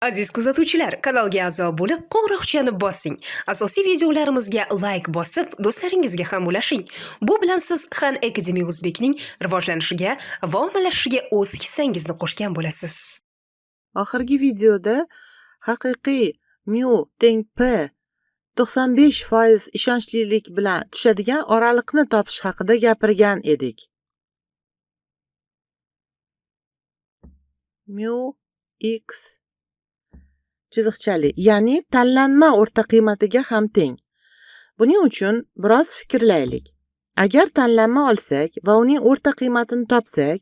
Aziz kuzatuvchilar, kanalga a'zo bo'lib, qo'ng'iroqchani bosing. Asosiy videolarimizga like bosib, do'stlaringizga ham ulashing. Bu bilan siz Khan Academy Uzbekning rivojlanishiga va ommalashishiga o'z hissangizni qo'shgan bo'lasiz. Oxirgi videoda haqiqiy mu teng p 95% ishonchlilik bilan tushadigan oraliqni topish haqida gapirgan edik. Mu x chiziqchali, ya'ni tanlanma o'rta qiymatiga ham teng. Buning uchun biroz fikrlaylik. Agar tanlanma olsak va uning o'rta qiymatini topsak,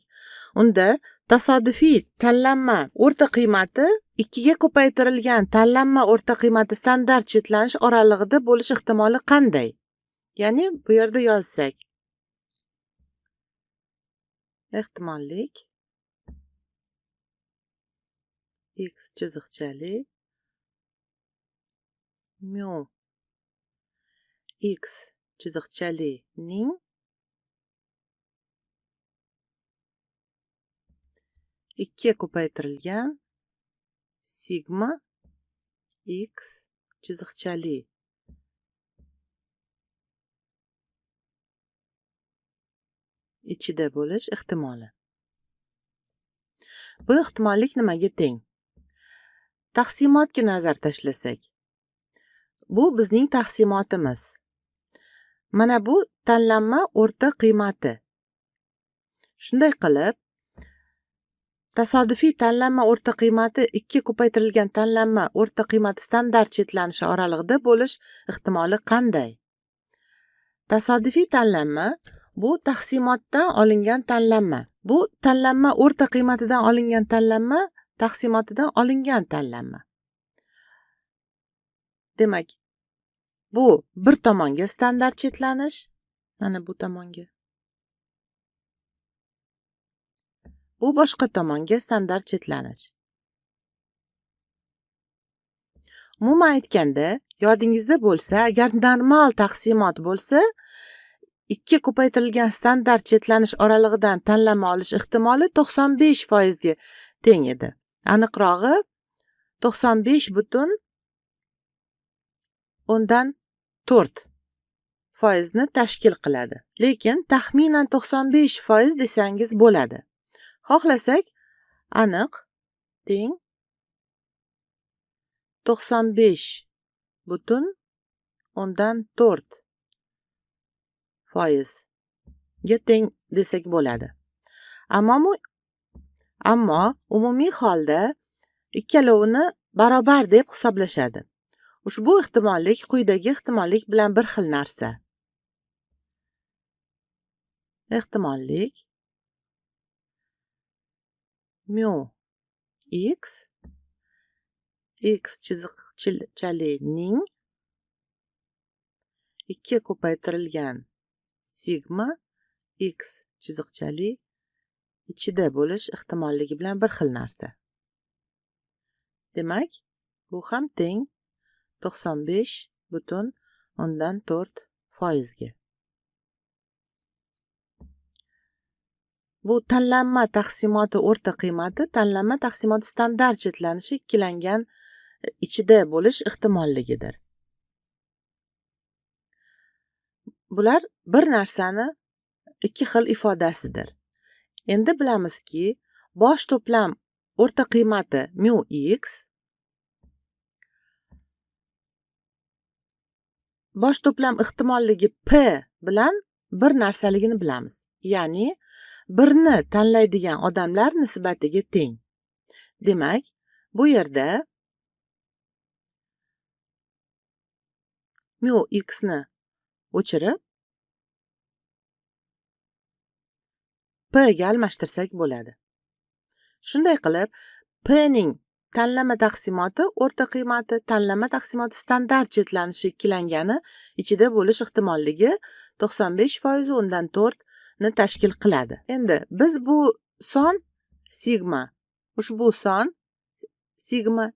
unda tasodifiy tanlanma o'rta qiymati 2 ga ko'paytirilgan tanlanma o'rta qiymati standart chetlanish oralig'ida bo'lish ehtimoli qanday? Ya'ni bu yerda yozsak. Ehtimollik x chiziqchali mu x chiziqchali ning 2 ga ko'paytirilgan sigma x chiziqchali ichida bo'lish ehtimoli. Bu ehtimollik nimaga teng? Taqsimotga nazar tashlasak. Bu bizning taqsimotimiz. Mana bu tanlanma o'rta qiymati. Shunday qilib, tasodifiy tanlanma o'rta qiymati 2 ga ko'paytirilgan tanlanma o'rta qiymati standart chetlanishi oralig'ida bo'lish ehtimoli qanday? Tasodifiy tanlanma bu taqsimotdan olingan tanlanma. Bu tanlanma o'rta qiymatidan olingan tanlanma, taqsimotidan olingan tanlanma. Demak, bu bir tomonga standart chetlanish, mana bu tomonga. Bu boshqa tomonga standart chetlanish. Umuman aytganda, yodingizda bo'lsa, agar normal taqsimot bo'lsa, 2 ga ko'paytirilgan standart chetlanish oralig'idan tanlanma olish ehtimoli 95% ga teng edi. Aniqrog'i 95,4% ni tashkil qiladi. Lekin taxminan 95% desangiz bo'ladi. Xohlasak, aniq teng 95,4% ga teng desak bo'ladi. Ammo umumiy holda ikkalovini barobar deb hisoblashadi. Ushbu ehtimollik quyidagi ehtimollik bilan bir xil narsa. Ehtimollik mu x chiziqchali ning 2 ga ko'paytirilgan sigma x chiziqchali ichida bo'lish ehtimolligi bilan bir xil narsa. Demak, bu ham teng 95,4% ga. Bu tanlanma taqsimoti o'rta qiymati, tanlanma taqsimoti standart chetlanishi ikkilangan ichida bo'lish ehtimolligidir. Bular bir narsani ikki xil ifodasidir. Endi bilamizki, bosh to'plam o'rta qiymati mu x bosh to'plam ehtimolligi p bilan bir narsaligini bilamiz. Ya'ni birni tanlaydigan odamlar nisbatiga teng. Demak, bu yerda mu x ni o'chirib p ga almashtirsak bo'ladi. Shunday qilib, p ning tanlama taqsimoti o'rta qiymati, tanlama taqsimoti standart chetlanishi ikkilangani ichida bo'lish ehtimolligi 95% undan 4 ni tashkil qiladi. Endi biz bu son sigma, ushbu son sigma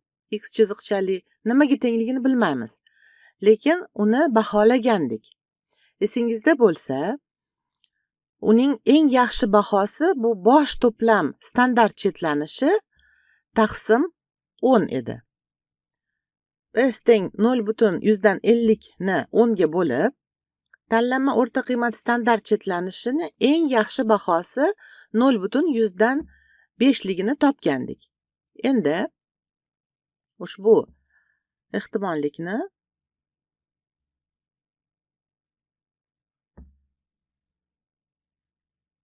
x chiziqchali nimaga tengligini bilmaymiz. Lekin uni baholagandik. Esingizda bo'lsa, uning eng yaxshi bahosi bu bosh to'plam standart chetlanishi taqsim 10 edi. Biz teng 0,150 ni 10 ga bo'lib, tanlanma o'rta qiymat standart chetlanishini eng yaxshi bahosi 0,105 ligini topgandik. Endi ushbu ehtimollikni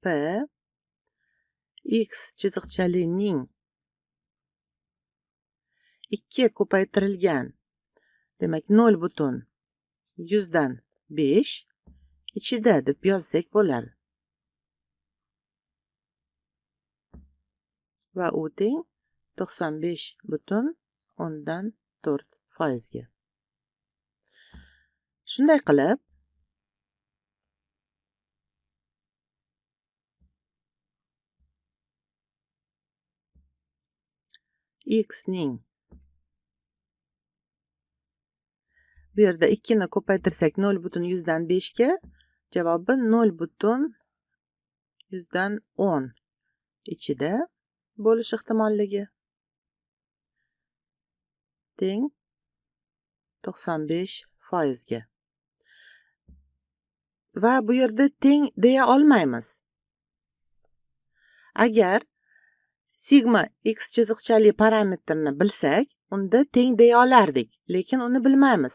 P x chiziqchalining 2 ga ko'paytirilgan, demak 0,105 ichida deb yozsak bo'ladi. Va u teng 95,4%. Shunday qilib, x ning bu yerda 2 ni ko'paytirsak 0,105 ga, javobi 0,110 ichida bo'lish ehtimolligi teng 95% ga. Va bu yerda teng deya olmaymiz. Agar sigma x chiziqchali parametrini bilsak, unda teng deya olardik, lekin uni bilmaymiz.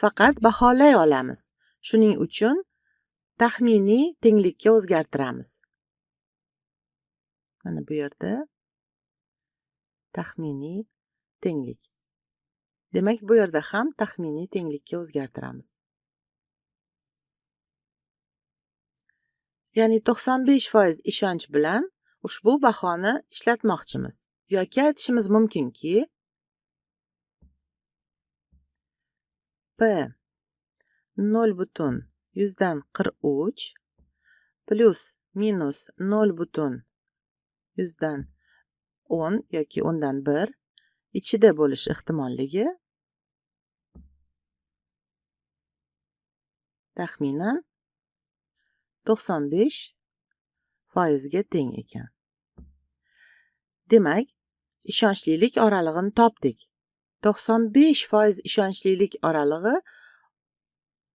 Faqat baholay olamiz. Shuning uchun taxminiy tenglikka o'zgartiramiz. Mana bu yerda taxminiy tenglik. Demak, bu yerda ham taxminiy tenglikka o'zgartiramiz. Ya'ni 95% ishonch bilan ushbu bahoni ishlatmoqchimiz. Yoki aytishimiz mumkinki, P 0,143 plus minus 0,110 yoki 10 ichida bo'lish ehtimolligi taxminan 95% ga teng ekan. Demak, ishonchlilik oralig'ini topdik. 95% ishonchlilik oralig'i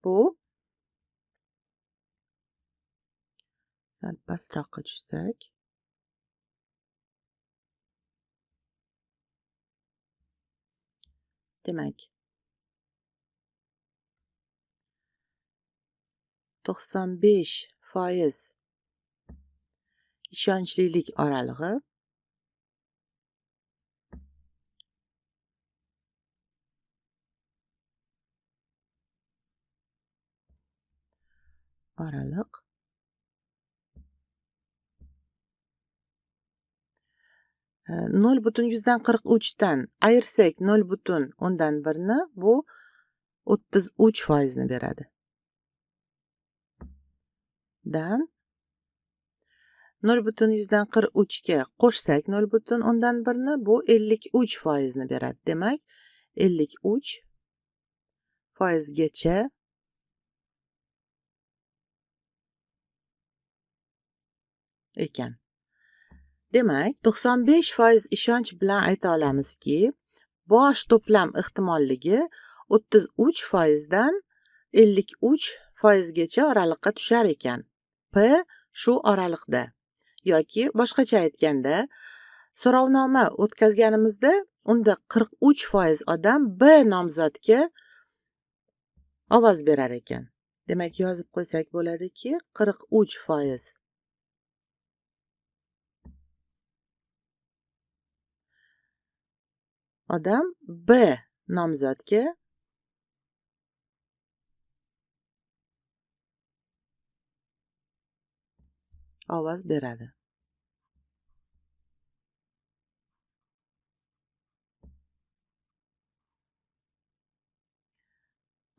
bu sal pastroqqa tushsak, demak 95% ishonchlilik oralig'i oraliq 0,143 dan ayirsak 0,1 ni bu 33% ni beradi. Dan 0,143 ga qo'shsak 0,1 ni bu 53% ni beradi. Demak, 53% gacha ekan. Demak, 95% ishonch bilan ayta olamizki, bosh to'plam ehtimolligi 33% dan 53% gacha oraliqqa tushar ekan. P shu oraliqda. Yoki boshqacha aytganda, so'rovnoma o'tkazganimizda unda 43% odam B nomzodga ovoz berar ekan. Demak, yozib qo'ysak bo'ladiki, 43% odam B nomzodga ovoz beradi.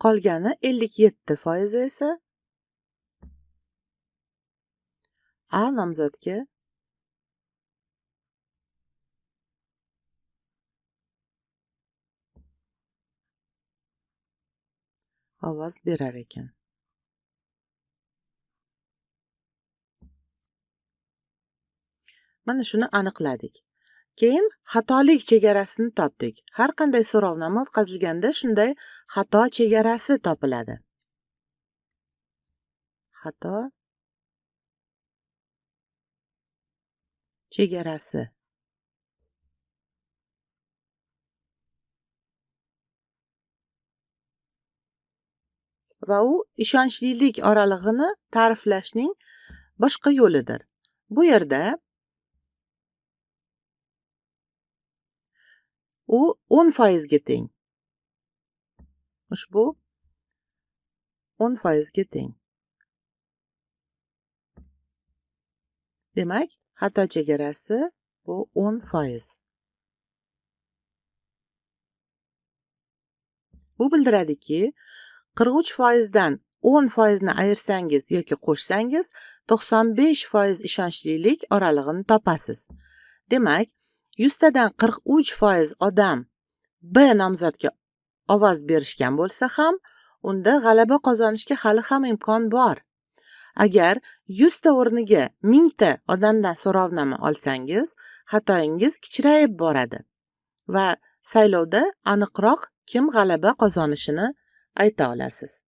Qolgani 57% esa A nomzodga ovoz berar ekan. Mana shuni aniqladik. Keyin xatolik chegarasini topdik. Har qanday so'rovnoma o'tkazilganda shunday xato chegarasi topiladi. Xato chegarasi. Va u ishonchlilik oralig'ini ta'riflashning boshqa yo'lidir. Bu yerda u 10% ga teng. Ushbu 10% ga teng. Demak, xato chegarasi bu 10%. Bu bildiradiki, 43% dan 10% ni ayirsangiz yoki qo'shsangiz, 95% ishonchlilik oralig'ini topasiz. Demak, 100 tadan 43% odam B nomzodga ovoz berishgan bo'lsa ham, unda g'alaba qozonishga hali ham imkon bor. Agar 100 ta o'rniga 1000 ta odamdan so'rovnoma olsangiz, xatoyingiz kichrayib boradi va saylovda aniqroq kim g'alaba qozonishini ayta olasiz.